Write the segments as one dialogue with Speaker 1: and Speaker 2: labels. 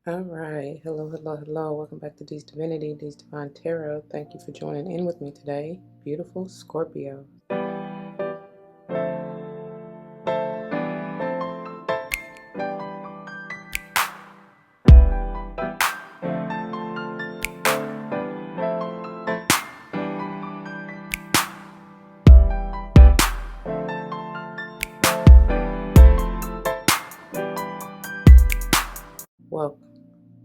Speaker 1: All right. Hello, hello, hello. Welcome back to D's Divinity, D's Divine Tarot. Thank you for joining in with me today. Beautiful Scorpio. Welcome,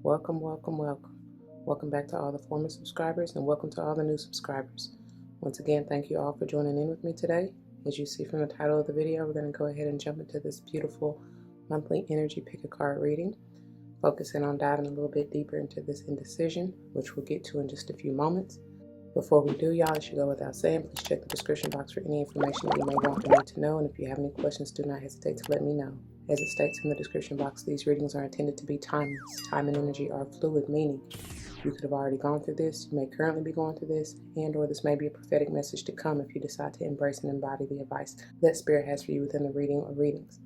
Speaker 1: welcome, welcome, welcome. Welcome back to all the former subscribers and welcome to all the new subscribers. Once again, thank you all for joining in with me today. As you see from the title of the video, we're going to go ahead and jump into this beautiful monthly energy pick a card reading, focusing on diving a little bit deeper into this indecision, which we'll get to in just a few moments. Before we do, y'all, it should go without saying, please check the description box for any information that you may want or need to know. And if you have any questions, do not hesitate to let me know. As it states in the description box, these readings are intended to be timeless. Time and energy are fluid, meaning you could have already gone through this, you may currently be going through this, and or this may be a prophetic message to come if you decide to embrace and embody the advice that Spirit has for you within the reading or readings.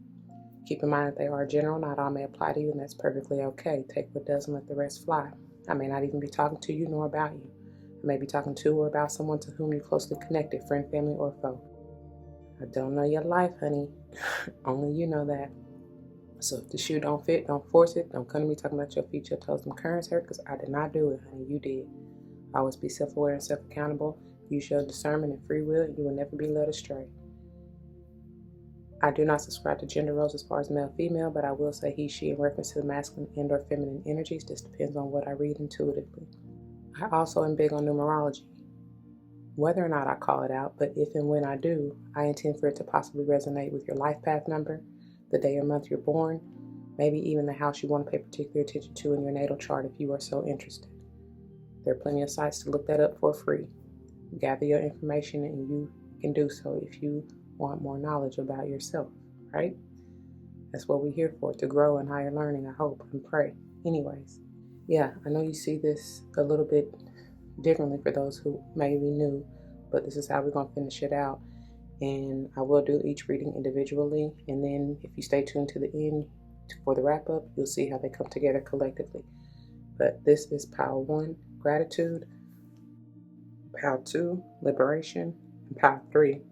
Speaker 1: Keep in mind that they are general, not all may apply to you, and that's perfectly okay. Take what does and let the rest fly. I may not even be talking to you nor about you. I may be talking to or about someone to whom you're closely connected, friend, family, or foe. I don't know your life, honey. Only you know that. So if the shoe don't fit, don't force it. Don't come to me talking about your feet, your toes, and currents hurt, because I did not do it, honey. You did. Always be self-aware and self-accountable. Use your discernment and free will, and you will never be led astray. I do not subscribe to gender roles as far as male, female, but I will say he, she in reference to the masculine and or feminine energies. This depends on what I read intuitively. I also am big on numerology. Whether or not I call it out, but if and when I do, I intend for it to possibly resonate with your life path number, the day or month you're born, maybe even the house you want to pay particular attention to in your natal chart if you are so interested. There are plenty of sites to look that up for free. Gather your information and you can do so if you want more knowledge about yourself, right? That's what we're here for, to grow in higher learning, I hope, and pray. Anyways, yeah, I know you see this a little bit differently for those who may be new, but this is how we're going to finish it out. And I will do each reading individually, and then if you stay tuned to the end for the wrap up, you'll see how they come together collectively. But this is Pile 1, Gratitude, Pile 2, Liberation, and Pile 3,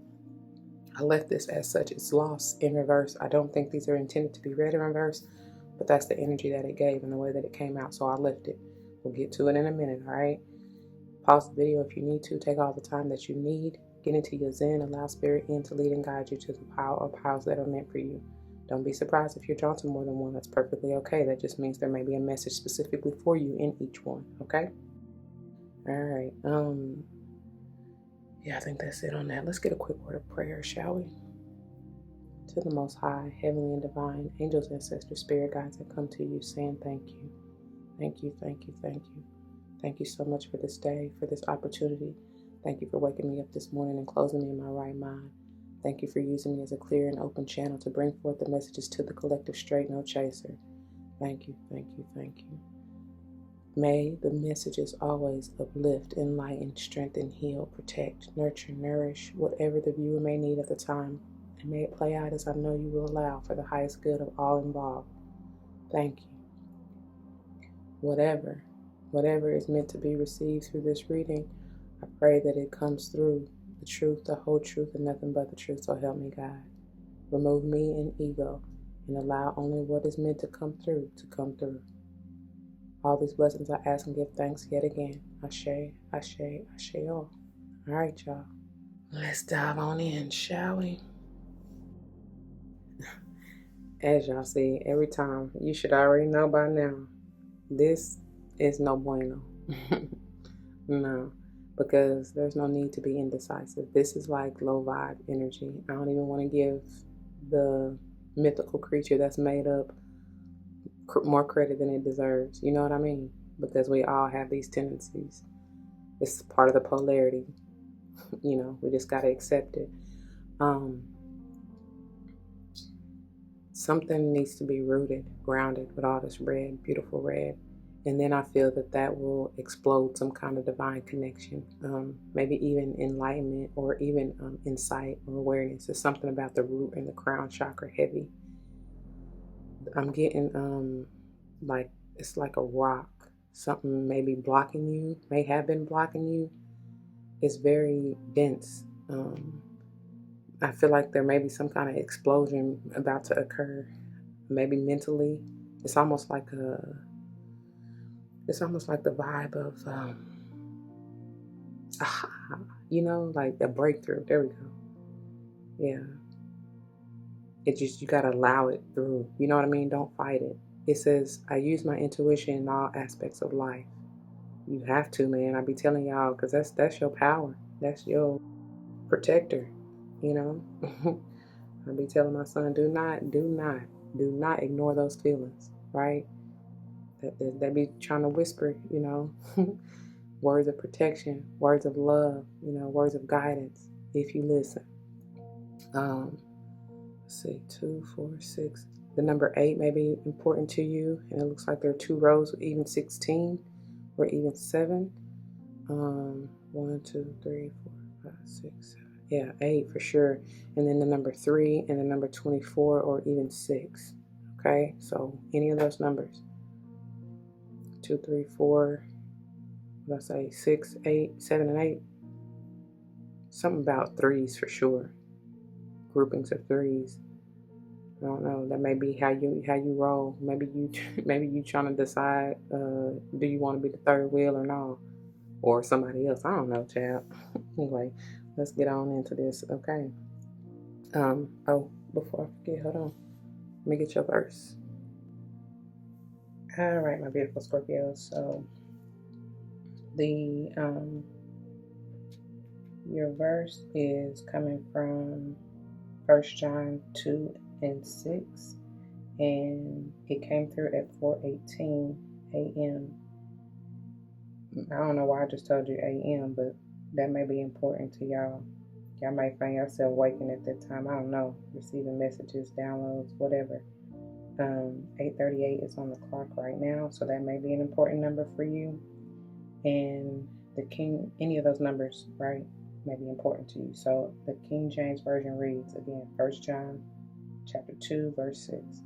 Speaker 1: I left this as such. It's lost in reverse. I don't think these are intended to be read in reverse, but that's the energy that it gave and the way that it came out, so I left it. We'll get to it in a minute, all right? Pause the video if you need to. Take all the time that you need. Get into your zen. Allow Spirit in to lead and guide you to the pile or piles that are meant for you. Don't be surprised if you're drawn to more than one. That's perfectly okay. That just means there may be a message specifically for you in each one, okay? All right. Yeah, I think that's it on that. Let's get a quick word of prayer, shall we? To the Most High, heavenly and divine, angels, ancestors, spirit guides that come to you saying thank you. Thank you, thank you, thank you. Thank you so much for this day, for this opportunity. Thank you for waking me up this morning and closing me in my right mind. Thank you for using me as a clear and open channel to bring forth the messages to the collective straight, no chaser. Thank you, thank you, thank you. May the messages always uplift, enlighten, strengthen, heal, protect, nurture, nourish, whatever the viewer may need at the time. And may it play out as I know you will allow for the highest good of all involved. Thank you. Whatever is meant to be received through this reading, I pray that it comes through the truth, the whole truth, and nothing but the truth, so help me God. Remove me and ego, and allow only what is meant to come through to come through. All these blessings I ask and give thanks yet again. Ashe, Ashe, Ashe all. All right, y'all. Let's dive on in, shall we? As y'all see, every time, you should already know by now, this is no bueno. No, because there's no need to be indecisive. This is like low vibe energy. I don't even want to give the mythical creature that's made up more credit than it deserves. You know what I mean? Because we all have these tendencies. It's part of the polarity. You know, we just got to accept it. Something needs to be rooted, grounded with all this red, beautiful red. And then I feel that that will explode some kind of divine connection, maybe even enlightenment or even insight or awareness. There's something about the root and the crown chakra heavy. I'm getting like it's like a rock. Something may be blocking you, may have been blocking you. It's very dense. I feel like there may be some kind of explosion about to occur. Maybe mentally, it's almost like the vibe of, like a breakthrough. There we go. Yeah, it just you gotta allow it through. You know what I mean? Don't fight it. It says, "I use my intuition in all aspects of life." You have to, man. I be telling y'all, because that's your power. That's your protector. You know. I be telling my son, do not ignore those feelings. Right? They be trying to whisper. Words of protection, words of love. Words of guidance. If you listen. Let's see, 2, 4, 6. The number 8 may be important to you, and it looks like there are 2 rows with even 16 or even 7. 1, 2, 3, 4, 5, 6, 7. Yeah, 8 for sure. And then the number 3 and the number 24 or even 6. Okay, so any of those numbers. 2, 3, 4. Let's say 6, 8, 7, and 8. Something about threes for sure. Groupings of threes. I don't know. That may be how you roll. Maybe you trying to decide, do you want to be the third wheel or no, or somebody else. I don't know, child. Anyway, let's get on into this. Okay. Before I forget, hold on. Let me get your verse. All right, my beautiful Scorpio. So the your verse is coming from 1 John 2 and 6. And it came through at 4:18 a.m. I don't know why I just told you a.m., but that may be important to y'all. Y'all might find yourself waking at that time. I don't know, receiving messages, downloads, whatever. 8:38 is on the clock right now, so that may be an important number for you. And any of those numbers, right, may be important to you. So the King James Version reads again, 1 John chapter 2, verse 6.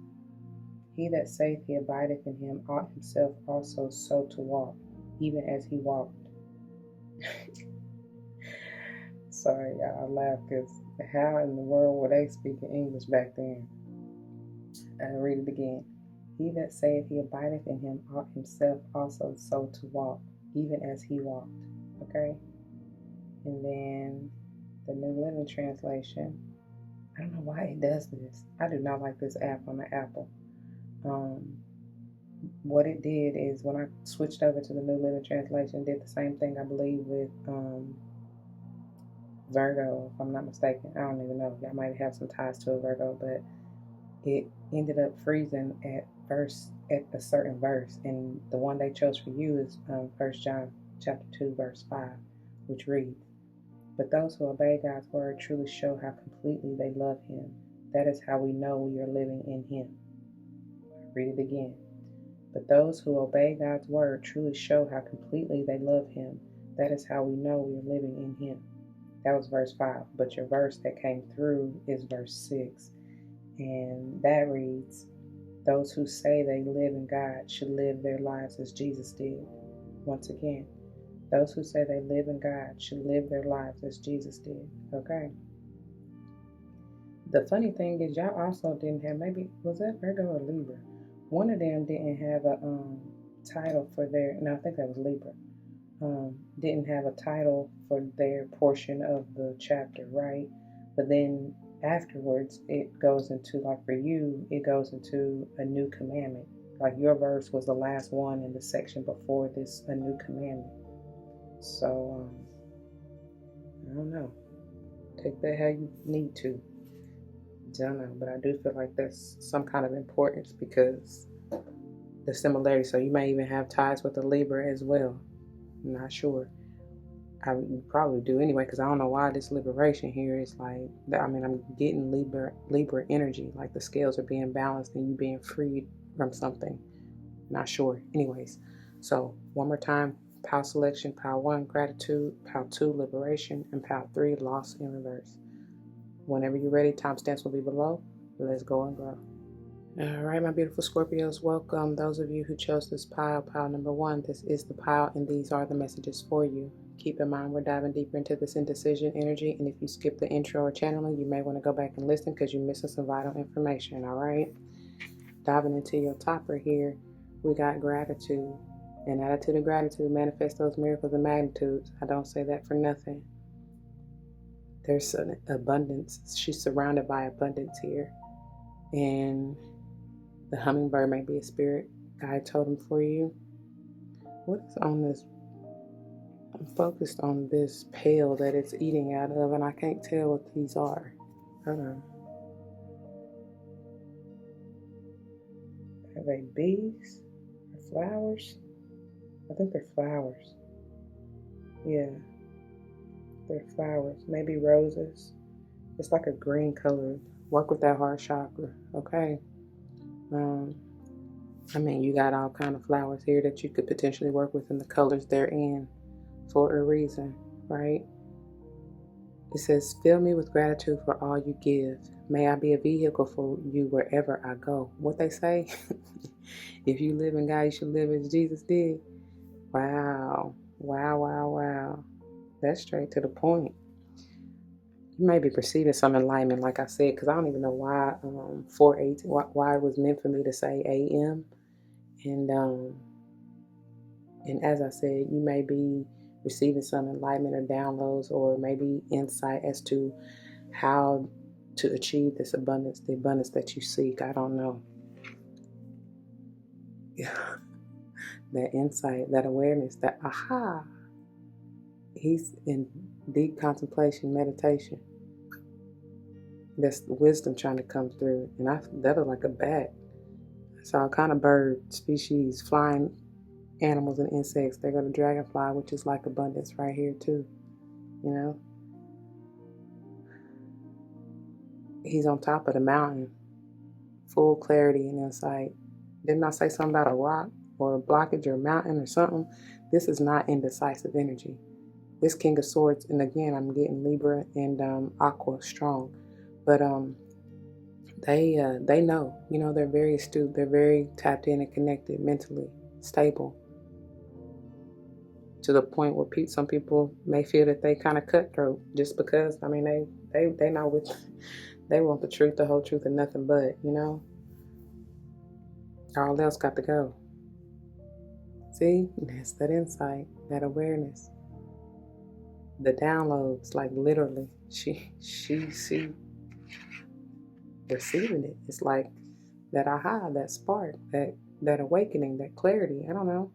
Speaker 1: He that saith he abideth in him ought himself also so to walk, even as he walked. Sorry, y'all, I laugh because how in the world were they speaking English back then? I'll read it again. He that saith he abideth in him ought himself also so to walk, even as he walked. Okay? And then the New Living Translation. I don't know why it does this. I do not like this app on the Apple. What it did is when I switched over to the New Living Translation, did the same thing, I believe, with Virgo, if I'm not mistaken. I don't even know. Y'all might have some ties to a Virgo, but it ended up freezing at a certain verse, and the one they chose for you is 1 John chapter 2, verse 5, which reads, "But those who obey God's word truly show how completely they love him. That is how we know we are living in him." Read it again. "But those who obey God's word truly show how completely they love him. That is how we know we are living in him." That was verse 5. But your verse that came through is verse 6. And that reads, "Those who say they live in God should live their lives as Jesus did." Once again, those who say they live in God should live their lives as Jesus did. Okay? The funny thing is, y'all also didn't have, maybe, was that Virgo or Libra? One of them didn't have a title for no, I think that was Libra. Didn't have a title for their portion of the chapter, right? But then afterwards, it goes into, like for you, it goes into a new commandment. Like your verse was the last one in the section before this, a new commandment. So, I don't know. Take that how you need to. Don't know, but I do feel like that's some kind of importance because the similarity. So you may even have ties with the Libra as well. I'm not sure. I probably do anyway, because I don't know why this liberation here is like, I'm getting Libra energy, like the scales are being balanced and you being freed from something. Not sure. Anyways, so one more time, pile selection, pile 1, gratitude, pile 2, liberation, and pile 3, loss in reverse. Whenever you're ready, timestamps will be below. Let's go and grow. All right, my beautiful Scorpios, welcome. Those of you who chose this pile number 1, this is the pile, and these are the messages for you. Keep in mind, we're diving deeper into this indecision energy, and if you skip the intro or channeling, you may want to go back and listen because you're missing some vital information, all right? Diving into your topper here, we got gratitude. An attitude of gratitude manifests those miracles and magnitudes. I don't say that for nothing. There's an abundance. She's surrounded by abundance here. And the hummingbird may be a spirit guide totem for you. What is on this? I'm focused on this pail that it's eating out of, and I can't tell what these are. Hold on. Are they bees or flowers? I think they're flowers. Yeah, they're flowers. Maybe roses. It's like a green color. Work with that heart chakra, okay? I mean, you got all kind of flowers here that you could potentially work with in the colors they're in for a reason, right? It says, fill me with gratitude for all you give. May I be a vehicle for you wherever I go. What they say? If you live in God, you should live as Jesus did. Wow. Wow, wow, wow. That's straight to the point. You may be perceiving some enlightenment, like I said, because I don't even know why 4:18, why it was meant for me to say AM. And as I said, you may be receiving some enlightenment or downloads, or maybe insight as to how to achieve this abundance, the abundance that you seek. I don't know. That insight, that awareness, that aha. He's in deep contemplation, meditation. That's the wisdom trying to come through. And that was like a bat. I saw a kind of bird species, flying animals and insects. They got a dragonfly, which is like abundance right here too. You know? He's on top of the mountain. Full clarity and insight. Didn't I say something about a rock or a blockage or a mountain or something? This is not indecisive energy. This King of Swords, and again, I'm getting Libra and Aqua strong, but they know, you know, they're very astute, they're very tapped in and connected, mentally stable, to the point where some people may feel that they kind of cutthroat just because, I mean, they know what they want, the truth, the whole truth, and nothing but, you know. All else got to go. See, that's that insight, that awareness. The downloads, like literally, she receiving it. It's like that aha, that spark, that awakening, that clarity. I don't know.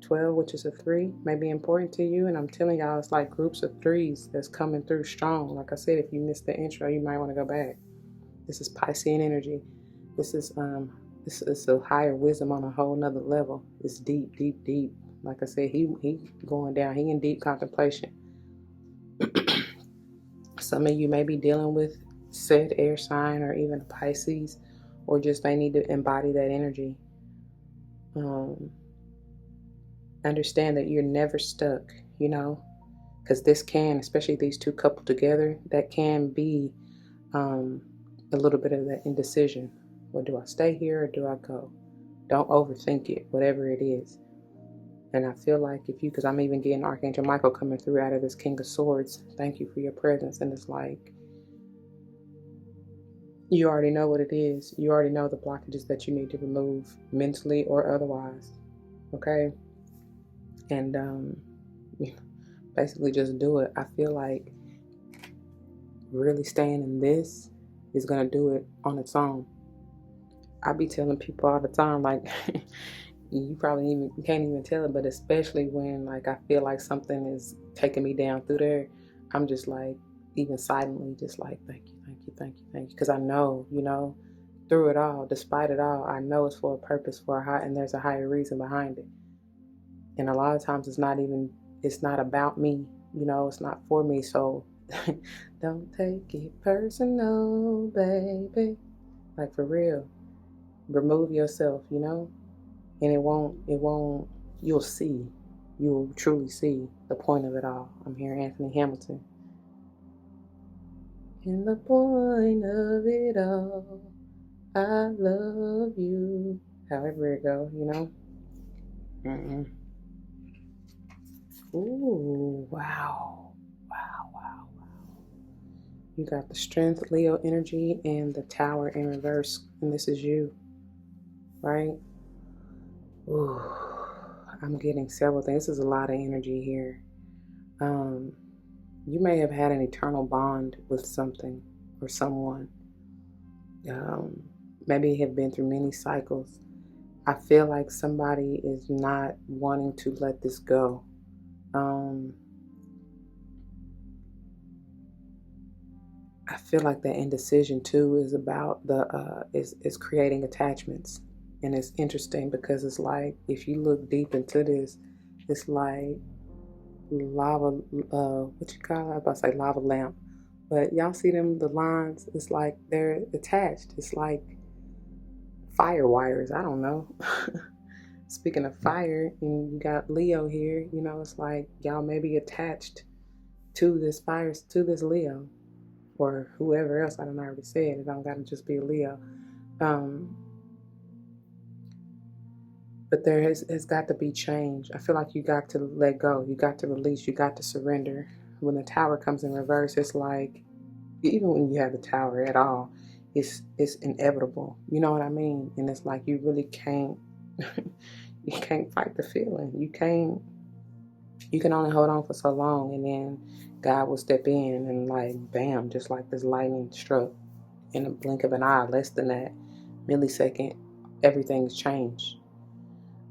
Speaker 1: 12, which is a 3, may be important to you, and I'm telling y'all, it's like groups of 3s that's coming through strong. Like I said, if you missed the intro, you might want to go back. This is Piscean energy. This is a higher wisdom on a whole nother level. It's deep, deep, deep. Like I said, he going down. He in deep contemplation. Some of you may be dealing with said air sign or even a Pisces, or just they need to embody that energy. Understand that you're never stuck, you know, because this can, especially these two coupled together, that can be a little bit of that indecision. Well, do I stay here or do I go? Don't overthink it, whatever it is. And I feel like because I'm even getting Archangel Michael coming through out of this King of Swords. Thank you for your presence. And it's like, you already know what it is. You already know the blockages that you need to remove mentally or otherwise. Okay? And basically just do it. I feel like really staying in this is going to do it on its own. I be telling people all the time, like, you probably can't even tell it, but especially when like I feel like something is taking me down through there, I'm just like, even silently, just like, thank you, thank you, thank you, thank you. Because I know, you know, through it all, despite it all, I know it's for a purpose, and there's a higher reason behind it. And a lot of times it's not about me, you know, it's not for me. So don't take it personal, baby. Like, for real. Remove yourself, you know, and you'll truly see the point of it all. I'm hearing Anthony Hamilton. And the point of it all, I love you. However it go, you know. Ooh, wow. Wow, wow, wow. You got the Strength, Leo energy, and the Tower in reverse. And this is you, right? Ooh, I'm getting several things. This is a lot of energy here. You may have had an eternal bond with something or someone. Maybe have been through many cycles. I feel like somebody is not wanting to let this go. I feel like that indecision too is about is creating attachments, and it's interesting because it's like if you look deep into this, it's like lava. What you call it? I was about to say lava lamp, but y'all see them the lines? It's like they're attached. It's like fire wires. I don't know. Speaking of fire, and you got Leo here. You know, it's like y'all may be attached to this fire, to this Leo, or whoever else. I don't already said it. Don't gotta just be a Leo. But there has got to be change. I feel like you got to let go. You got to release. You got to surrender. When the Tower comes in reverse, it's like even when you have the Tower at all, it's inevitable. You know what I mean? And it's like you really can't you can't fight the feeling. You can only hold on for so long, and then God will step in and like bam, just like this lightning struck in a blink of an eye, less than that millisecond, everything's changed.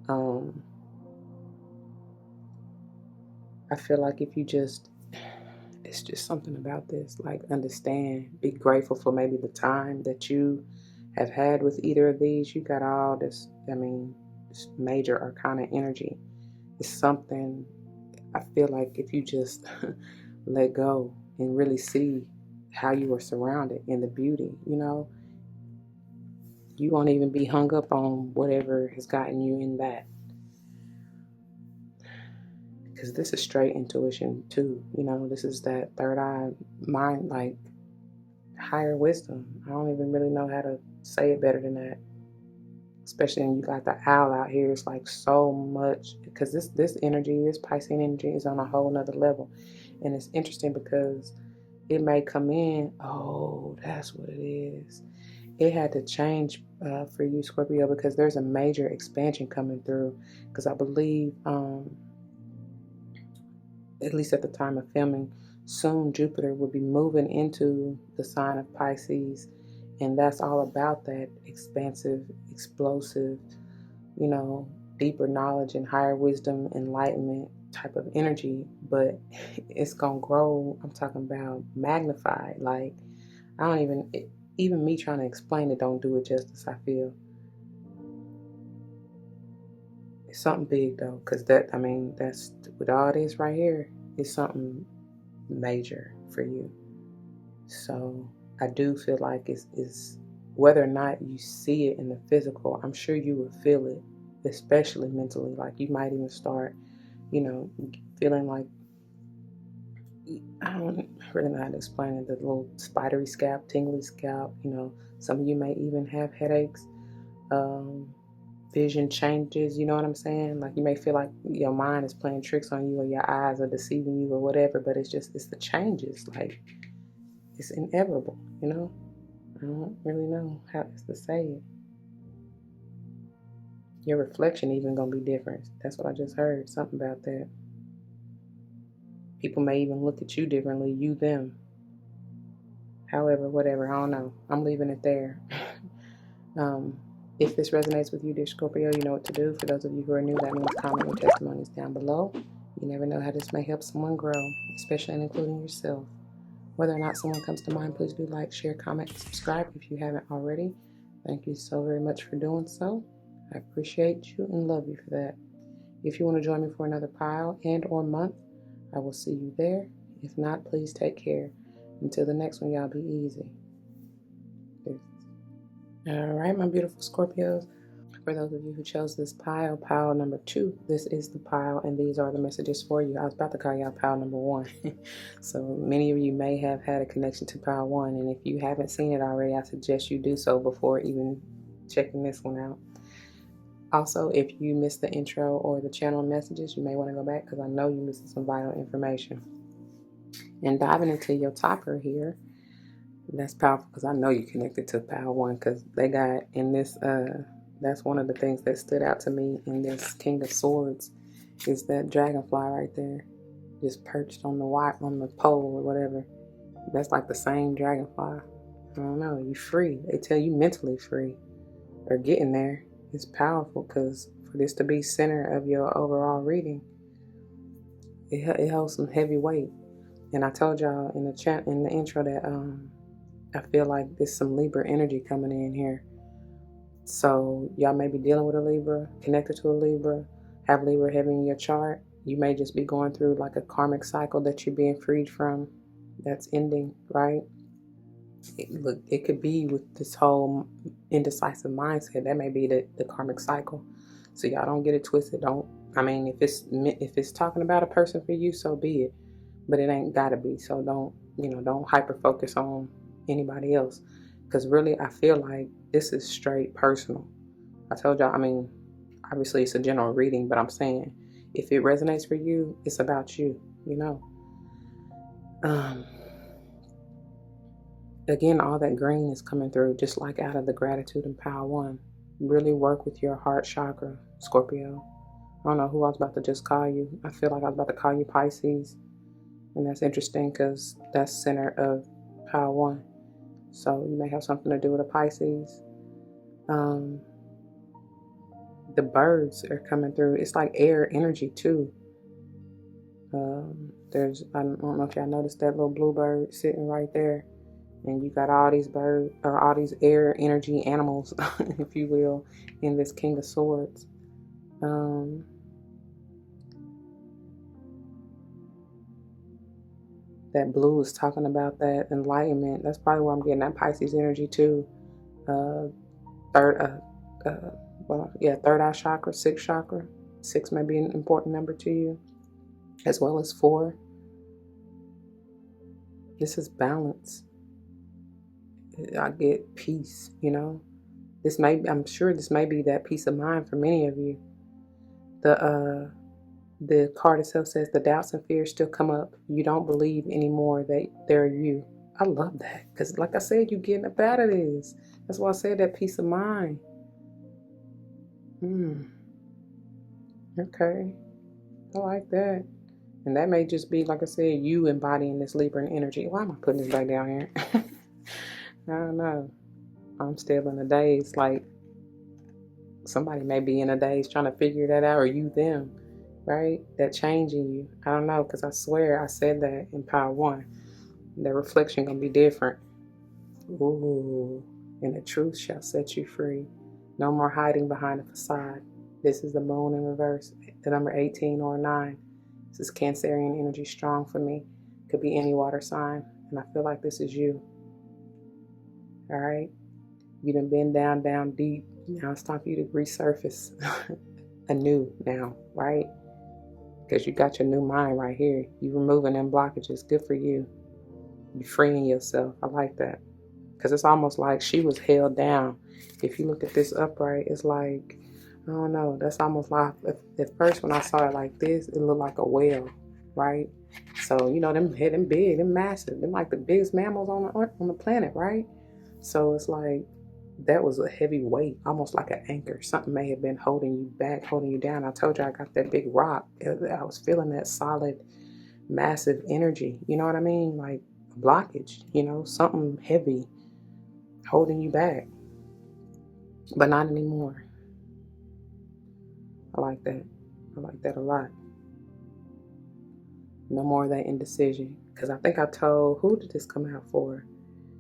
Speaker 1: I feel like if you just, it's just something about this, like understand, be grateful for maybe the time that you have had with either of these. You got all this, this major arcana energy. It's something, I feel like if you just let go and really see how you are surrounded and the beauty, you won't even be hung up on whatever has gotten you in that. Because this is straight intuition too. This is that third eye mind, like higher wisdom. I don't even really know how to say it better than that. Especially when you got the owl out here, it's like so much, because this energy, this Piscean energy is on a whole nother level. And it's interesting because it may come in, oh, that's what it is. It had to change for you, Scorpio, because there's a major expansion coming through. Because I believe, at least at the time of filming, soon Jupiter will be moving into the sign of Pisces. And that's all about that expansive, explosive, deeper knowledge and higher wisdom, enlightenment type of energy. But it's going to grow. I'm talking about magnified. Like, I don't even me trying to explain it don't do it justice, I feel. It's something big though, because that's with all this right here, it's something major for you. So I do feel like it's whether or not you see it in the physical, I'm sure you will feel it, especially mentally. Like you might even start, feeling like, I don't really know how to explain it, the little spidery scalp, tingly scalp. Some of you may even have headaches, vision changes, you know what I'm saying? Like you may feel like your mind is playing tricks on you or your eyes are deceiving you or whatever, but it's the changes. Like it's inevitable, I don't really know how else to say it. Your reflection even gonna be different. That's what I just heard, something about that. People may even look at you differently, you, them. However, whatever, I don't know. I'm leaving it there. If this resonates with you, dear Scorpio, you know what to do. For those of you who are new, that means comment your testimonies down below. You never know how this may help someone grow, especially and including yourself. Whether or not someone comes to mind, please do like, share, comment, subscribe if you haven't already. Thank you so very much for doing so. I appreciate you and love you for that. If you want to join me for another pile and or month, I will see you there. If not, please take care. Until the next one, y'all be easy. All right, my beautiful Scorpios. For those of you who chose this pile number 2, this is the pile, and these are the messages for you. I was about to call y'all pile number 1. So many of you may have had a connection to pile 1, and if you haven't seen it already, I suggest you do so before even checking this one out. Also, if you missed the intro or the channel messages, you may want to go back because I know you missed some vital information. And diving into your topper here, that's powerful because I know you connected to pile 1 because they got in this that's one of the things that stood out to me in this King of Swords is that dragonfly right there, just perched on the pole or whatever. That's like the same dragonfly. I don't know, you free. They tell you mentally free or getting there. It's powerful because for this to be center of your overall reading, it holds some heavy weight. And I told y'all in the intro that I feel like there's some Libra energy coming in here. So y'all may be dealing with a Libra, connected to a Libra, have Libra heavy in your chart. You may just be going through like a karmic cycle that you're being freed from, that's ending, right? It could be with this whole indecisive mindset. That may be the karmic cycle. So y'all don't get it twisted. If it's talking about a person for you, so be it. But it ain't gotta be. So don't hyper focus on anybody else. Because really, I feel like this is straight personal. I told y'all, obviously it's a general reading, but I'm saying if it resonates for you, it's about you, Again, all that green is coming through just like out of the gratitude and power 1. Really work with your heart chakra, Scorpio. I don't know who I was about to just call you. I feel like I was about to call you Pisces. And that's interesting because that's center of power 1. So you may have something to do with a Pisces. The birds are coming through. It's like air energy too. I don't know if y'all noticed that little bluebird sitting right there. And you got all these birds, or all these air energy animals, if you will, in this King of Swords. That blue is talking about that enlightenment. That's probably where I'm getting that Pisces energy too. Third eye chakra, 6th chakra. 6 may be an important number to you, as well as 4. This is balance. I get peace, I'm sure this may be that peace of mind for many of you. The card itself says the doubts and fears still come up. You don't believe anymore that they're you. I love that because, like I said, you're getting up out of this. That's why I said that peace of mind. Okay. I like that. And that may just be, like I said, you embodying this Libra energy. Why am I putting this back down here? I don't know. I'm still in a daze. Like, somebody may be in a daze trying to figure that out, or you them, right? That changing you. I don't know, because I swear I said that in power 1. The reflection going to be different. Ooh. And the truth shall set you free. No more hiding behind a facade. This is the moon in reverse. The number 18 or 9. This is Cancerian energy strong for me. Could be any water sign. And I feel like this is you. All right? You done been down deep. Now it's time for you to resurface anew now, right? Because you got your new mind right here. You removing them blockages. Good for you. You freeing yourself. I like that. Because it's almost like she was held down. If you look at this upright, it's like, I don't know. That's almost like, at first when I saw it like this, it looked like a whale, right? So, them big, them massive. Them like the biggest mammals on the planet, right? So it's like, that was a heavy weight, almost like an anchor. Something may have been holding you back, holding you down. I told you I got that big rock. I was feeling that solid, massive energy. You know what I mean? Like a blockage, something heavy holding you back. But not anymore. I like that. I like that a lot. No more of that indecision. Because I think I told, who did this come out for?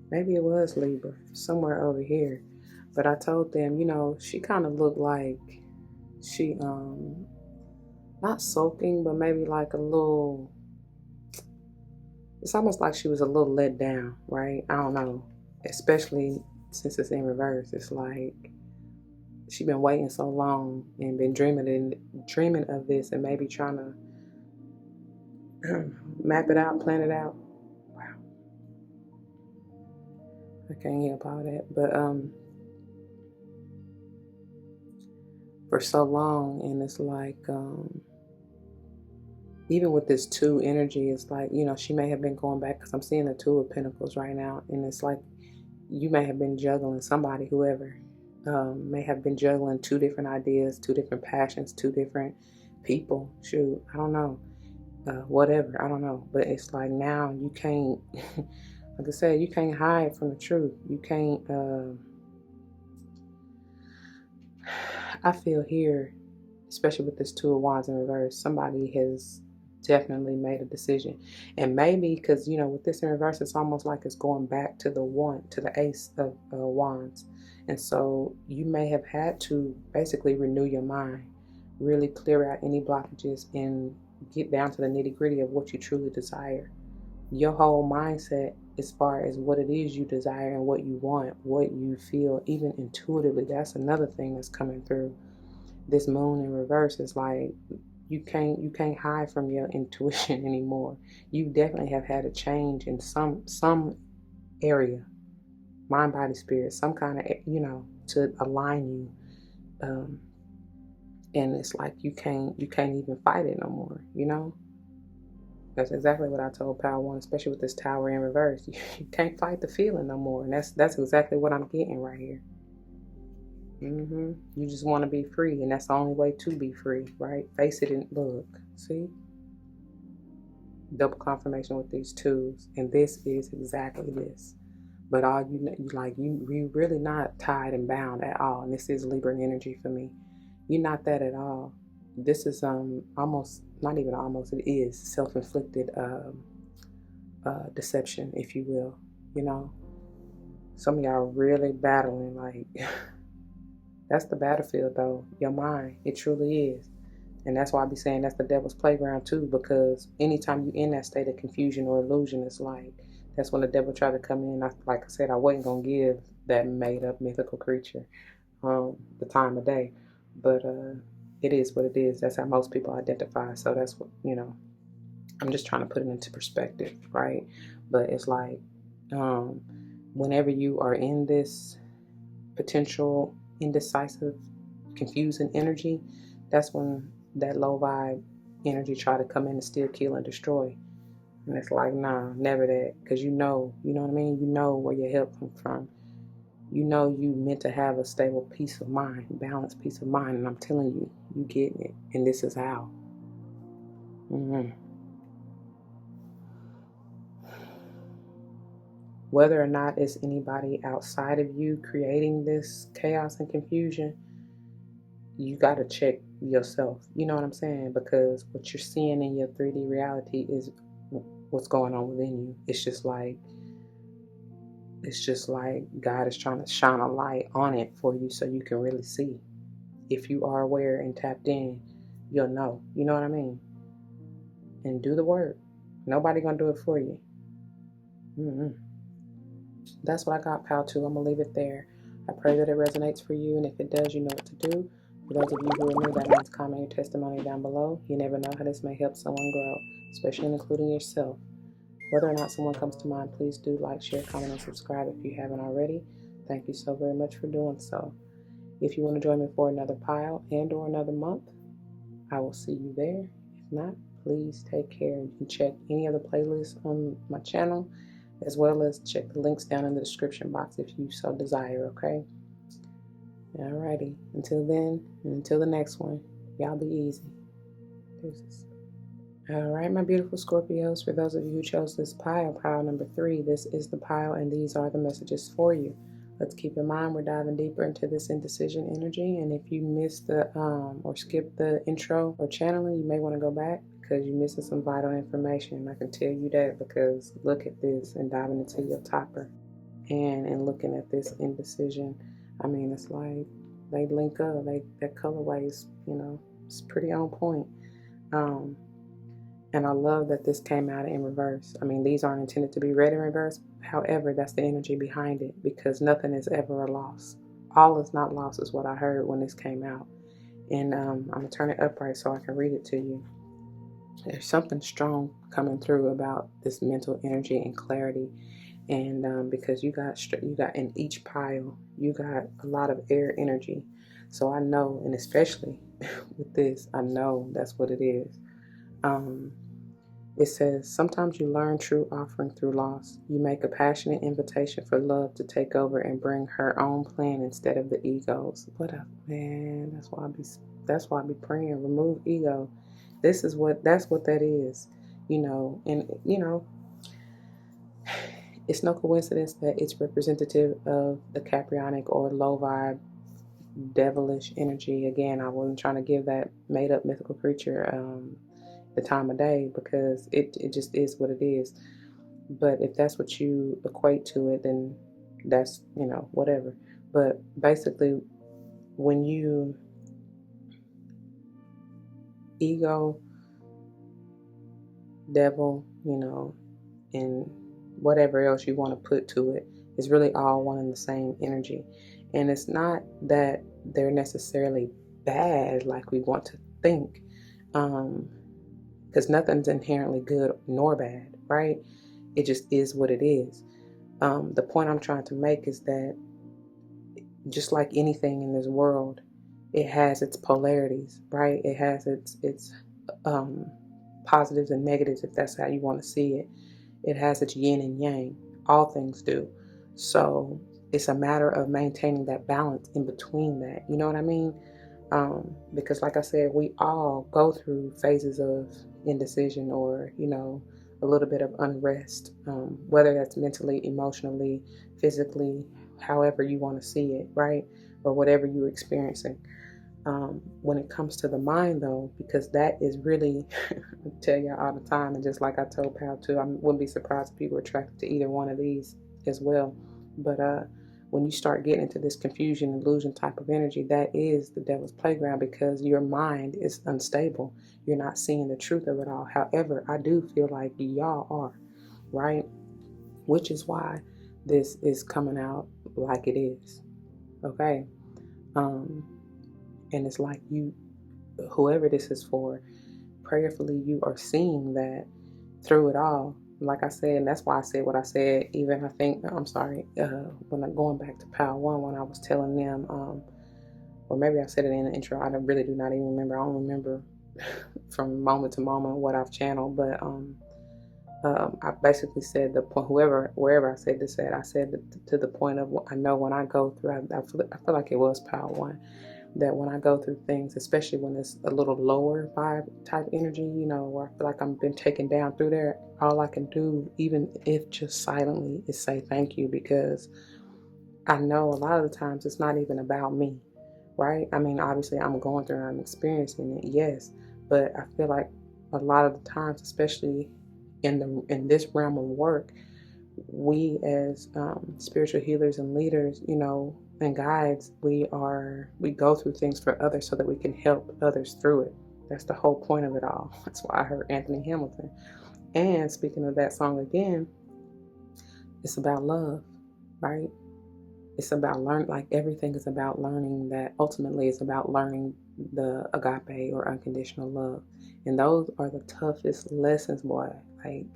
Speaker 1: Maybe it was Libra, somewhere over here. But I told them, she kind of looked like she, not sulking, but maybe like a little, it's almost like she was a little let down, right? I don't know. Especially since it's in reverse. It's like, she's been waiting so long and been dreaming of this, and maybe trying to map it out, plan it out. Wow, I can't help all that, but for so long, and it's like even with this two energy, it's like, you know, she may have been going back, because I'm seeing the Two of Pentacles right now, and it's like you may have been juggling, somebody, whoever, may have been juggling two different ideas, two different passions, two different people. Shoot, I don't know. Whatever, I don't know. But it's like now you can't, like I said, you can't hide from the truth. You can't, I feel here, especially with this Two of Wands in reverse, somebody has definitely made a decision. And maybe because, you know, with this in reverse, it's almost like it's going back to the one, to the Ace of Wands. And so you may have had to basically renew your mind, really clear out any blockages, and get down to the nitty-gritty of what you truly desire. Your whole mindset as far as what it is you desire and what you want, what you feel, even intuitively, that's another thing that's coming through. This moon in reverse is like you can't hide from your intuition anymore. You definitely have had a change in some area, mind, body, spirit, some kind of, you know, to align you. And it's like you can't even fight it no more, you know. That's exactly what I told Power One, especially with this Tower in reverse. You can't fight the feeling no more, and that's exactly what I'm getting right here. You just want to be free, and that's the only way to be free, right? Face it and look. See? Double confirmation with these twos, and this is exactly this. But all you really not tied and bound at all, and this is Libra energy for me. You're not that at all. This is almost, not even almost, it is self-inflicted deception, if you will. You know, some of y'all really battling, like that's the battlefield though, your mind. It truly is. And that's why I be saying that's the devil's playground too, because anytime you're in that state of confusion or illusion, it's like that's when the devil tried to come in. Like I said, I wasn't gonna give that made up mythical creature the time of day, but it is what it is. That's how most people identify. So that's what, you know, I'm just trying to put it into perspective, right? But it's like whenever you are in this potential indecisive, confusing energy, that's when that low vibe energy try to come in and steal, kill, and destroy. And it's like, nah, never that. Because you know what I mean? You know where your help comes from. You know you meant to have a stable peace of mind, balanced peace of mind. And I'm telling you, you getting it. And this is how. Whether or not it's anybody outside of you creating this chaos and confusion, you got to check yourself. You know what I'm saying? Because what you're seeing in your 3D reality is what's going on within you. It's just like God is trying to shine a light on it for you so you can really see. If you are aware and tapped in, you'll know. You know what I mean? And do the work. Nobody gonna do it for you. That's what I got, pal, too. I'm gonna leave it there. I pray that it resonates for you, and if it does, you know what to do. For those of you who are new, that means comment your testimony down below. You never know how this may help someone grow, especially including yourself. Whether or not someone comes to mind, please do like, share, comment, and subscribe if you haven't already. Thank you so very much for doing so. If you want to join me for another pile and or another month, I will see you there. If not, please take care. You can check any other playlists on my channel, as well as check the links down in the description box if you so desire, okay? Alrighty. Until then, and until the next one, y'all be easy. Deuces. Alright, my beautiful Scorpios, for those of you who chose this pile number 3, this is the pile, and these are the messages for you. Let's keep in mind we're diving deeper into this indecision energy, and if you missed the or skipped the intro or channeling, you may want to go back because you're missing some vital information. I can tell you that, because look at this, and diving into your topper and looking at this indecision. I mean, it's like they link up. Their colorways, you know, it's pretty on point. And I love that this came out in reverse. I mean, these aren't intended to be read in reverse. However, that's the energy behind it, because nothing is ever a loss. all is not lost is what I heard when this came out. And I'm going to turn it upright so I can read it to you. There's something strong coming through about this mental energy and clarity. And because you got in each pile, you got a lot of air energy. So I know, and especially with this, I know that's what it is. It says, sometimes you learn true offering through loss. You make a passionate invitation for love to take over and bring her own plan instead of the egos. What up, man? That's why I be praying. Remove ego. That's what that is. It's no coincidence that it's representative of the Caprionic or low vibe devilish energy. Again, I wasn't trying to give that made up mythical creature the time of day, because it just is what it is. But if that's what you equate to it, then that's, whatever. But basically, when you ego, devil, and whatever else you want to put to it, is really all one and the same energy. And it's not that they're necessarily bad like we want to think, because nothing's inherently good nor bad, right? It just is what it is. The point I'm trying to make is that just like anything in this world, it has its polarities, right? It has its positives and negatives, if that's how you want to see it. It has its yin and yang. All things do. So it's a matter of maintaining that balance in between that. You know what I mean? Because like I said, we all go through phases of indecision or, a little bit of unrest, whether that's mentally, emotionally, physically, however you want to see it, right? Or whatever you're experiencing. When it comes to the mind, though, because that is really, I tell y'all all the time, and just like I told Pal too, I wouldn't be surprised if people are attracted to either one of these as well. But when you start getting into this confusion, illusion type of energy, that is the devil's playground, because your mind is unstable. You're not seeing the truth of it all. However, I do feel like y'all are, right? Which is why this is coming out like it is. Okay. And it's like whoever this is for, prayerfully you are seeing that through it all. Like I said, and that's why I said what I said. Even I think, I'm sorry, when I'm going back to Power One, when I was telling them, or maybe I said it in the intro, I really do not even remember. I don't remember from moment to moment what I've channeled, but I basically said the point, wherever I said this at, I said to the point of, I know when I go through, I feel like it was Power One, that when I go through things, especially when it's a little lower vibe type energy, where I feel like I'm been taken down through there, all I can do, even if just silently, is say thank you, because I know a lot of the times it's not even about me, right? I mean, obviously I'm going through and I'm experiencing it, yes, but I feel like a lot of the times, especially in this realm of work, we as spiritual healers and leaders, and guides, we go through things for others so that we can help others through it. That's the whole point of it all. That's why I heard Anthony Hamilton. And speaking of that song again, it's about love, right? It's about like everything is about learning that. Ultimately it's about learning the agape or unconditional love. And those are the toughest lessons, boy. Like,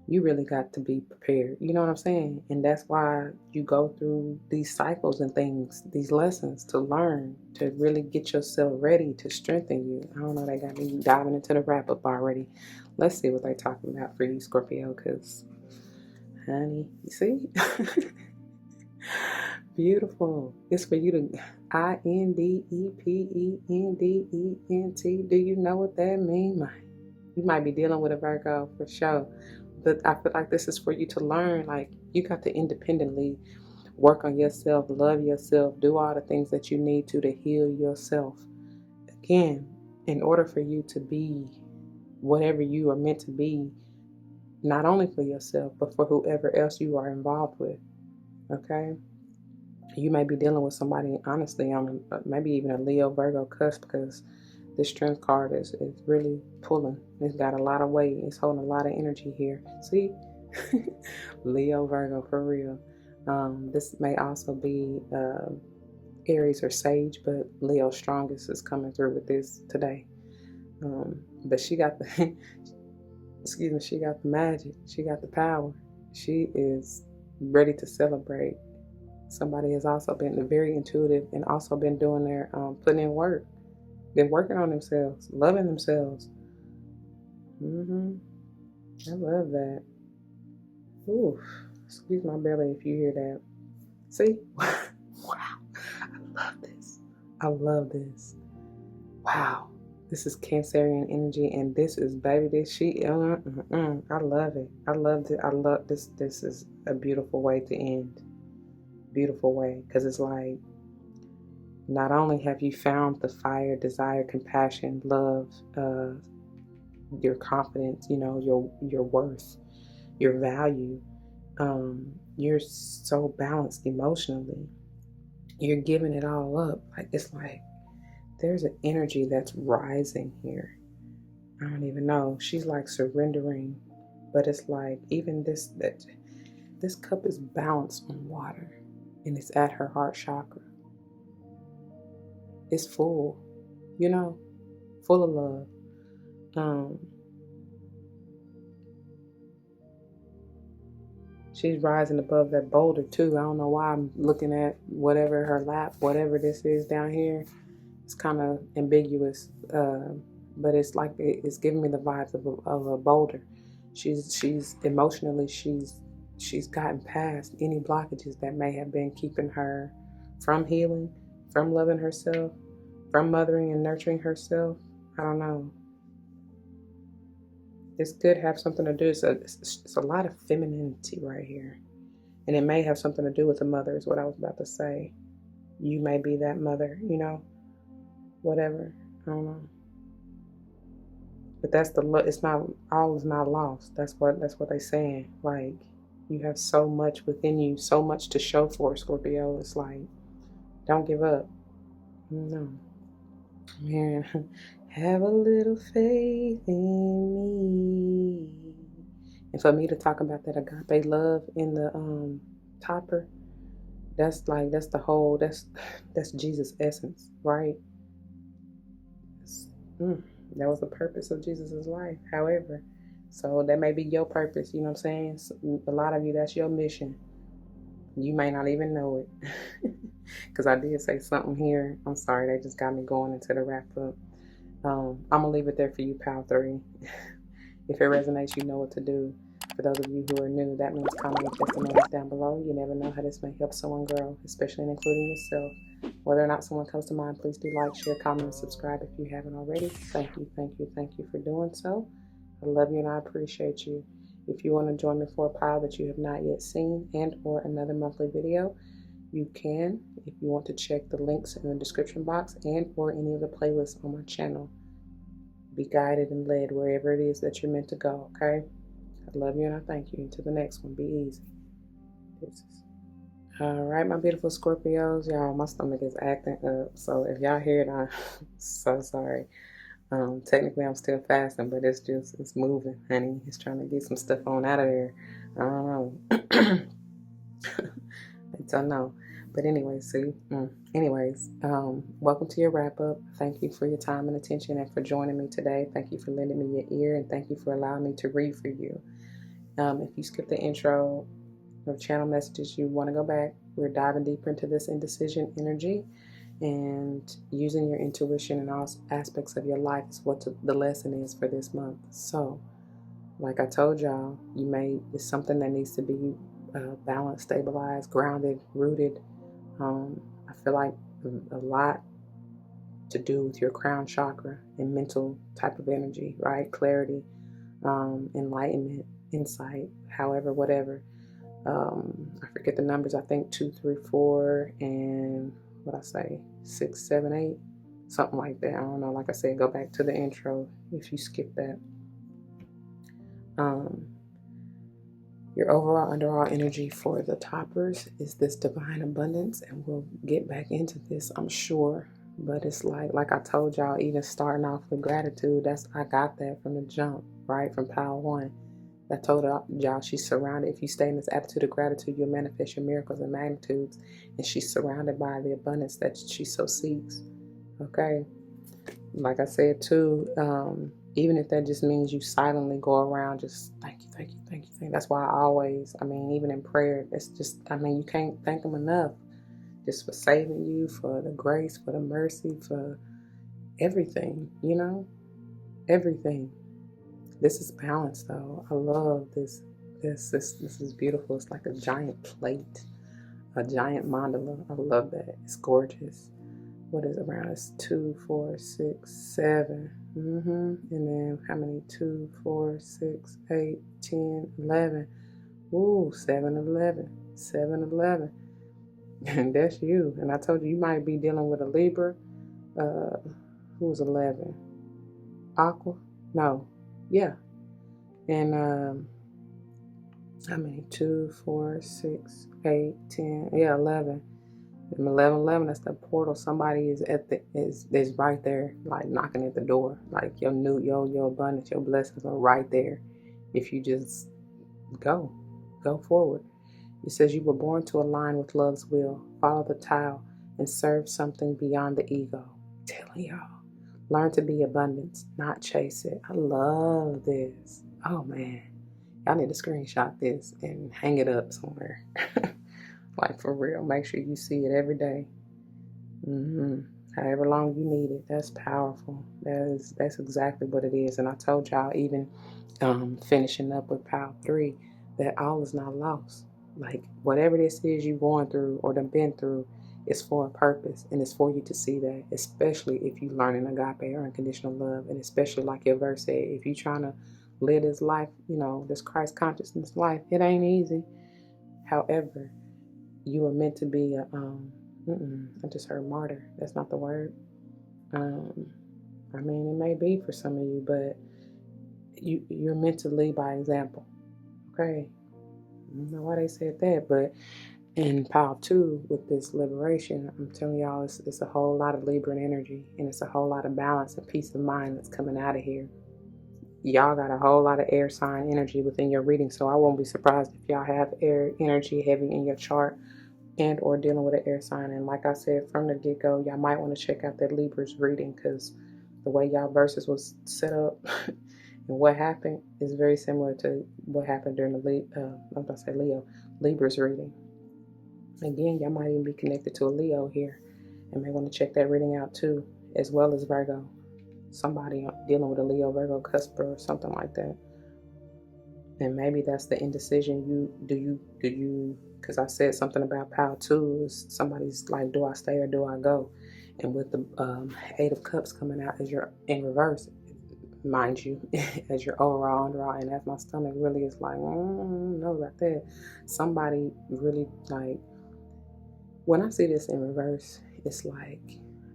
Speaker 1: you really got to be prepared. You know what I'm saying? And that's why you go through these cycles and things, these lessons, to learn, to really get yourself ready, to strengthen you. I don't know, they got me diving into the wrap up already. Let's see what they're talking about for you, Scorpio, because, honey, you see? Beautiful. It's for you to Independent. Do you know what that means? You might be dealing with a Virgo for sure. But I feel like this is for you to learn. Like, you got to independently work on yourself, love yourself, do all the things that you need to heal yourself. Again, in order for you to be whatever you are meant to be, not only for yourself, but for whoever else you are involved with. Okay? You may be dealing with somebody, honestly, on maybe even a Leo Virgo cusp, because this strength card is really pulling. It's got a lot of weight. It's holding a lot of energy here. See? Leo Virgo, for real. This may also be Aries or Sage, but Leo strongest is coming through with this today. But she got the, excuse me, she got the magic. She got the power. She is ready to celebrate. Somebody has also been very intuitive and also been doing their, putting in work. Been working on themselves, loving themselves. I love that. Ooh, excuse my belly if you hear that. See? Wow. I love this. I love this. Wow. This is Cancerian energy, and this is, baby, this I love it. I loved it. I love this. This is a beautiful way to end. Beautiful way. Because it's like, not only have you found the fire, desire, compassion, love, your confidence, you know, your worth, your value. You're so balanced emotionally. You're giving it all up. Like, it's like there's an energy that's rising here. I don't even know. She's like surrendering, but it's like even this cup is balanced on water, and it's at her heart chakra. It's full, you know, full of love. She's rising above that boulder too. I don't know why I'm looking at whatever her lap, whatever this is down here. It's kind of ambiguous, but it's like it's giving me the vibes of a boulder. She's emotionally she's gotten past any blockages that may have been keeping her from healing, from loving herself, from mothering and nurturing herself. I don't know. This could have something to do. It's a lot of femininity right here. And it may have something to do with the mother, is what I was about to say. You may be that mother, you know, whatever. I don't know. But that's it's not, all is not lost. That's what they're saying. Like, you have so much within you, so much to show for, Scorpio. It's like, don't give up. No. Man, have a little faith in me. And for me to talk about that agape love in the topper, that's the whole, that's Jesus' essence, right? That was the purpose of Jesus' life. However, so that may be your purpose, you know what I'm saying? So a lot of you, that's your mission. You may not even know it. Because I did say something here. I'm sorry, they just got me going into the wrap up. I'm going to leave it there for you, Pal 3. If it resonates, you know what to do. For those of you who are new, that means comment your testimonies down below. You never know how this may help someone grow, especially including yourself. Whether or not someone comes to mind, please do like, share, comment, and subscribe if you haven't already. Thank you for doing so. I love you and I appreciate you. If you want to join me for a pile that you have not yet seen and or another monthly video, you can. If you want to check the links in the description box and or any of the playlists on my channel. Be guided and led wherever it is that you're meant to go, okay? I love you and I thank you. Until the next one, be easy. Deuces. All right, my beautiful Scorpios. Y'all, my stomach is acting up. So if y'all hear it, I'm so sorry. Technically, I'm still fasting, but it's moving, honey. It's trying to get some stuff on out of there. I don't know. I don't know. But anyways, welcome to your wrap up. Thank you for your time and attention and for joining me today. Thank you for lending me your ear and thank you for allowing me to read for you. If you skip the intro or channel messages, you want to go back. We're diving deeper into this indecision energy and using your intuition in all aspects of your life is what the lesson is for this month. So, like I told y'all, it's something that needs to be balanced, stabilized, grounded, rooted. I feel like a lot to do with your crown chakra and mental type of energy, right? Clarity, enlightenment, insight, however, whatever. I forget the numbers. I think 2, 3, 4, and 6, 7, 8, something like that. I don't know. Like I said, go back to the intro if you skip that. Your overall underall energy for the toppers is this divine abundance, and we'll get back into this, I'm sure. But it's like I told y'all, even starting off with gratitude, I got that from the jump, right? From Pile 1. I told y'all she's surrounded. If you stay in this attitude of gratitude, you'll manifest your miracles and magnitudes. And she's surrounded by the abundance that she so seeks. Okay? Like I said too, even if that just means you silently go around just thank you, thank you, thank you, thank you. That's why I always, even in prayer, it's just, you can't thank them enough. Just for saving you, for the grace, for the mercy, for everything, everything. This is balance though. I love this. This is beautiful. It's like a giant plate, a giant mandala. I love that. It's gorgeous. What is around? It's 2, 4, 6, 7. And then how many? 2, 4, 6, 8, 10, 11. Ooh, 7 of 11. 7 of 11. And that's you. And I told you might be dealing with a Libra. Who's 11? Aqua? No. Yeah. And how many? 2, 4, 6, 8, 10. Yeah, 11. And 11, that's the portal. Somebody is is right there, like knocking at the door. Like your abundance, your blessings are right there. If you just go forward. It says you were born to align with love's will, follow the tile, and serve something beyond the ego. I'm telling y'all, learn to be abundance, not chase it. I love this. Oh man, y'all need to screenshot this and hang it up somewhere. Like for real, make sure you see it every day. However long you need it. That's powerful. That's exactly what it is. And I told y'all, even finishing up with Pile 3, that all is not lost. Like whatever this is you're going through or done been through, it's for a purpose, and it's for you to see that. Especially if you learn in agape or unconditional love, and especially like your verse said, if you're trying to live this life, this Christ consciousness life, it ain't easy. However, you are meant to be I just heard martyr. That's not the word. It may be for some of you, but you're meant to lead by example. Okay. I don't know why they said that, but in Pile 2 with this liberation, I'm telling y'all, it's a whole lot of Libran energy, and it's a whole lot of balance and peace of mind that's coming out of here. Y'all got a whole lot of air sign energy within your reading, so I won't be surprised if y'all have air energy heavy in your chart and or dealing with an air sign. And like I said from the get-go, y'all might want to check out that Libra's reading, because the way y'all verses was set up and what happened is very similar to what happened during the Libra's reading. Again, y'all might even be connected to a Leo here and may want to check that reading out too, as well as Virgo. Somebody dealing with a Leo Virgo cusp or something like that. And maybe that's the indecision. Do you because I said something about Pile 2 is somebody's like, do I stay or do I go? And with the 8 of Cups coming out as you're in reverse, mind you, as your overall underall, and as my stomach really is like, no, about that. Somebody really like, when I see this in reverse, it's like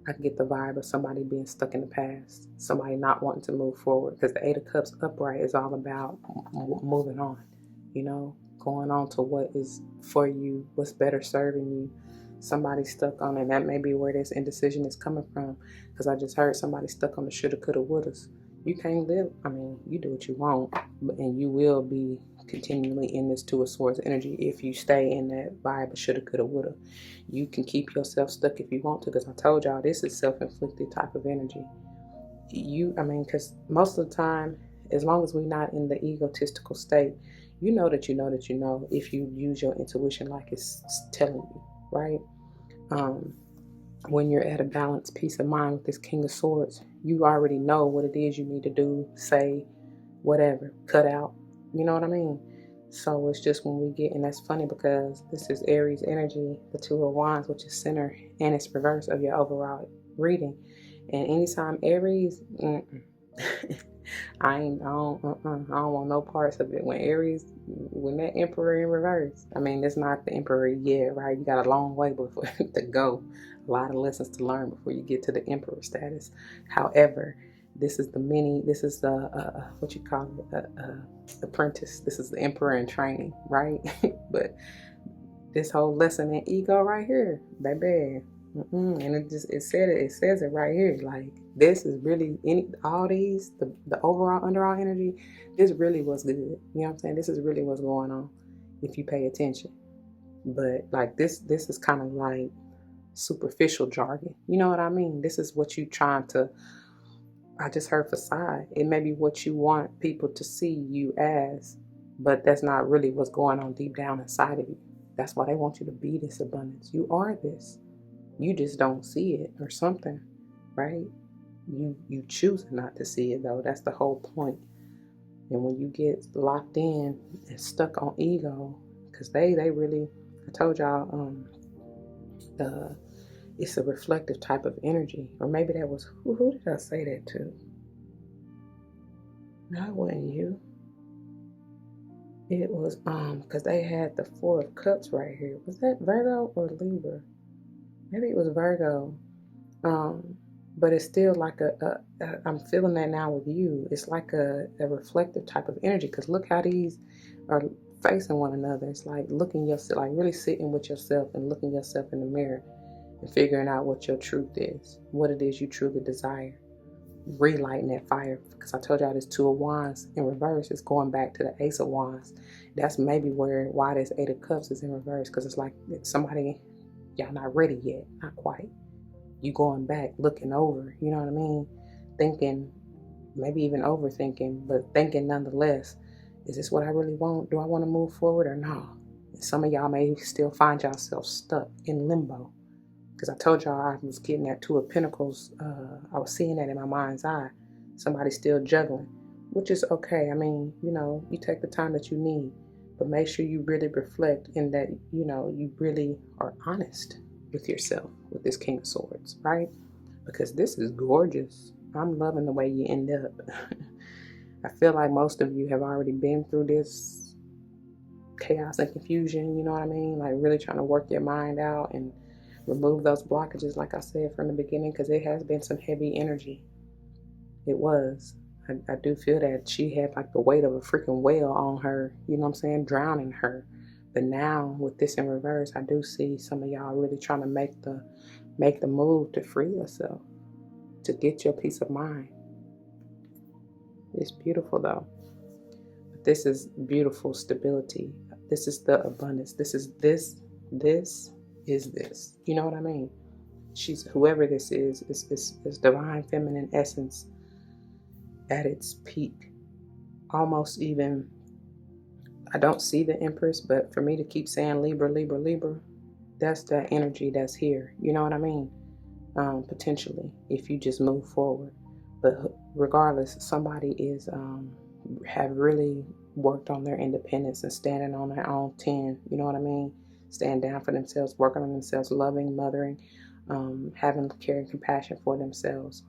Speaker 1: I get the vibe of somebody being stuck in the past, somebody not wanting to move forward, because the 8 of Cups upright is all about moving on, going on to what is for you, what's better serving you. Somebody stuck on, and that may be where this indecision is coming from, because I just heard somebody stuck on the shoulda, coulda, wouldas. You can't live, you do what you want, and you will be continually in this Two of Swords energy if you stay in that vibe of shoulda, coulda, woulda. You can keep yourself stuck if you want to, because I told y'all this is self-inflicted type of energy. Because most of the time, as long as we're not in the egotistical state, you know that if you use your intuition like it's telling you, right? When you're at a balanced peace of mind with this King of Swords, you already know what it is you need to do, say, whatever, cut out. You know what I mean? So it's just when we get, and that's funny because this is Aries energy, the Two of Wands, which is center, and it's reverse of your overall reading. And anytime Aries, I don't want no parts of it. When that Emperor in reverse, it's not the Emperor yet, right? You got a long way before to go, a lot of lessons to learn before you get to the Emperor status. However, this is the what you call it, apprentice. This is the Emperor in training, right? But this whole lesson in ego right here, baby, And it says it right here. Like, this is really all these, the overall underall energy, this really was good. You know what I'm saying? This is really what's going on if you pay attention. But like this is kind of like superficial jargon. You know what I mean? This is what you trying to, I just heard facade. It may be what you want people to see you as, but that's not really what's going on deep down inside of you. That's why they want you to be this abundance. You are this. You just don't see it or something, right? You choose not to see it though. That's the whole point. And when you get locked in and stuck on ego, because they really, I told y'all, it's a reflective type of energy. Or maybe that was, who did I say that to? No, it wasn't you. It was, because they had the Four of Cups right here. Was that Virgo or Libra? Maybe it was Virgo. But it's still like I'm feeling that now with you. It's like a reflective type of energy. Because look how these are facing one another. It's like looking yourself, like really sitting with yourself and looking yourself in the mirror and figuring out what your truth is, what it is you truly desire. Relighting that fire. Because I told y'all this Two of Wands in reverse is going back to the Ace of Wands. That's maybe why this Eight of Cups is in reverse. Because it's like somebody, y'all not ready yet, not quite. You going back, looking over, you know what I mean? Thinking, maybe even overthinking, but thinking nonetheless, is this what I really want? Do I want to move forward or no? And some of y'all may still find yourself stuck in limbo. Because I told y'all I was getting that Two of Pentacles. I was seeing that in my mind's eye. Somebody's still juggling, which is okay. I mean, you take the time that you need, but make sure you really reflect in that, you really are honest with yourself with this King of Swords, right? Because this is gorgeous. I'm loving the way you end up. I feel like most of you have already been through this chaos and confusion, you know what I mean? Like really trying to work your mind out and remove those blockages, like I said from the beginning, because it has been some heavy energy. It was. I do feel that she had like the weight of a freaking whale on her, you know what I'm saying, drowning her. But now with this in reverse, I do see some of y'all really trying to make the move to free yourself, to get your peace of mind. It's beautiful though. But this is beautiful stability. This is the abundance. This is this. You know what I mean? She's, whoever this is divine feminine essence at its peak. Almost even, I don't see the Empress, but for me to keep saying Libra, Libra, Libra, that's that energy that's here. You know what I mean? Potentially, if you just move forward. But regardless, somebody is have really worked on their independence and standing on their own 10. You know what I mean? Stand down for themselves, working on themselves, loving, mothering, having care and compassion for themselves.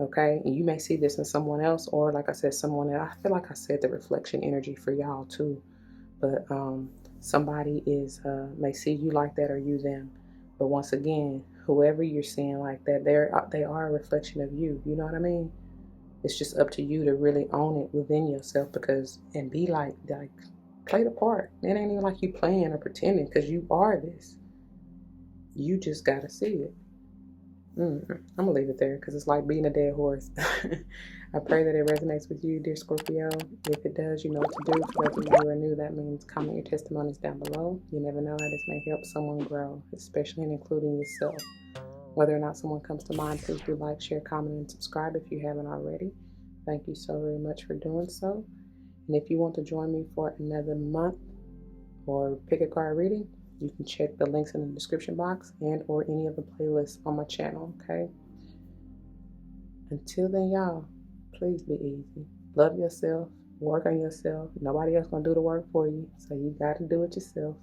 Speaker 1: Okay, and you may see this in someone else, or like I said, someone else. I feel like I said the reflection energy for y'all too, but somebody may see you like that or you them. But once again, whoever you're seeing like that, they are a reflection of you. You know what I mean? It's just up to you to really own it within yourself, and be like play the part. It ain't even like you playing or pretending, because you are this. You just gotta see it. I'm gonna leave it there because it's like beating a dead horse. I pray that it resonates with you, dear Scorpio. If it does, you know what to do. For those of you who are new, that means comment your testimonies down below. You never know how this may help someone grow, especially and including yourself. Whether or not someone comes to mind, please do like, share, comment, and subscribe if you haven't already. Thank you so very much for doing so. And if you want to join me for another month or pick a card reading, you can check the links in the description box and or any of the playlists on my channel, okay? Until then, y'all, please be easy. Love yourself. Work on yourself. Nobody else gonna do the work for you, so you got to do it yourself.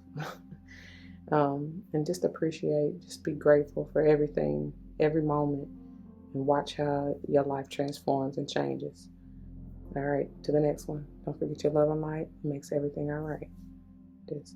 Speaker 1: And just appreciate, just be grateful for everything, every moment, and watch how your life transforms and changes. All right, to the next one. Don't forget your love and light makes everything all right. This.